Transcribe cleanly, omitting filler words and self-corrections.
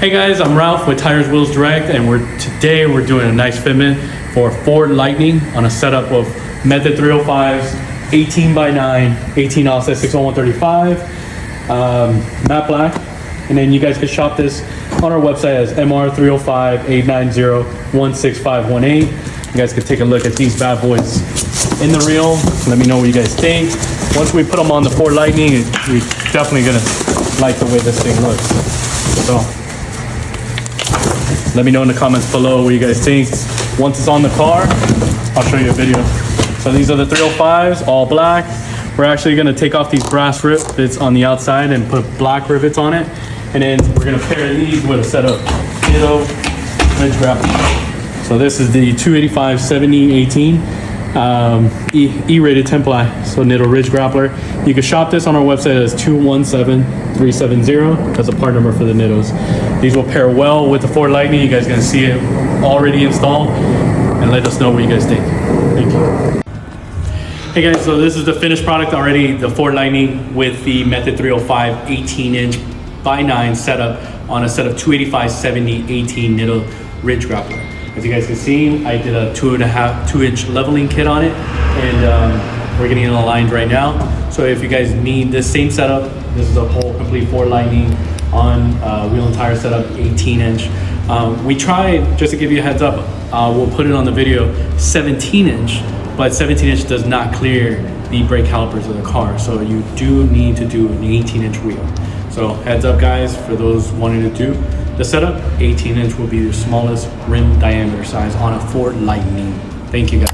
Hey guys, I'm Ralph with Tires Wheels Direct, and today we're doing a nice fitment for Ford Lightning on a setup of Method 305s, 18x9, 18 offset 60135, matte black, and then you guys can shop this on our website as MR305-890-16518. You guys can take a look at these bad boys in the reel. Let me know what you guys think. Once we put them on the Ford Lightning, we're definitely gonna like the way this thing looks. So let me know in the comments below what you guys think. Once it's on the car, I'll show you a video. So these are the 305s, all black. We're actually gonna take off these brass rivets on the outside and put black rivets on it. And then we're gonna pair these with a set of Nitto Ridge Grappler. So this is the 285/70/18 E-rated 10-ply, so Nitto Ridge Grappler. You can shop this on our website as 217370. That's a part number for the Nittos. These will pair well with the Ford Lightning. You guys gonna see it already installed, and let us know what you guys think. Thank you. Hey guys, so this is the finished product already, the Ford Lightning with the Method 305 18-inch by 9 setup on a set of 285/70/18 Nitto Ridge Grappler. As you guys can see, I did a 2.5-2-inch leveling kit on it, and we're getting it aligned right now. So if you guys need this same setup, this is a whole complete Ford Lightning on wheel and tire setup, 18-inch. We tried, just to give you a heads up, we'll put it on the video, 17-inch, but 17-inch does not clear the brake calipers of the car. So you do need to do an 18-inch wheel. So heads up guys, for those wanting to do the setup, 18-inch will be your smallest rim diameter size on a Ford Lightning. Thank you guys.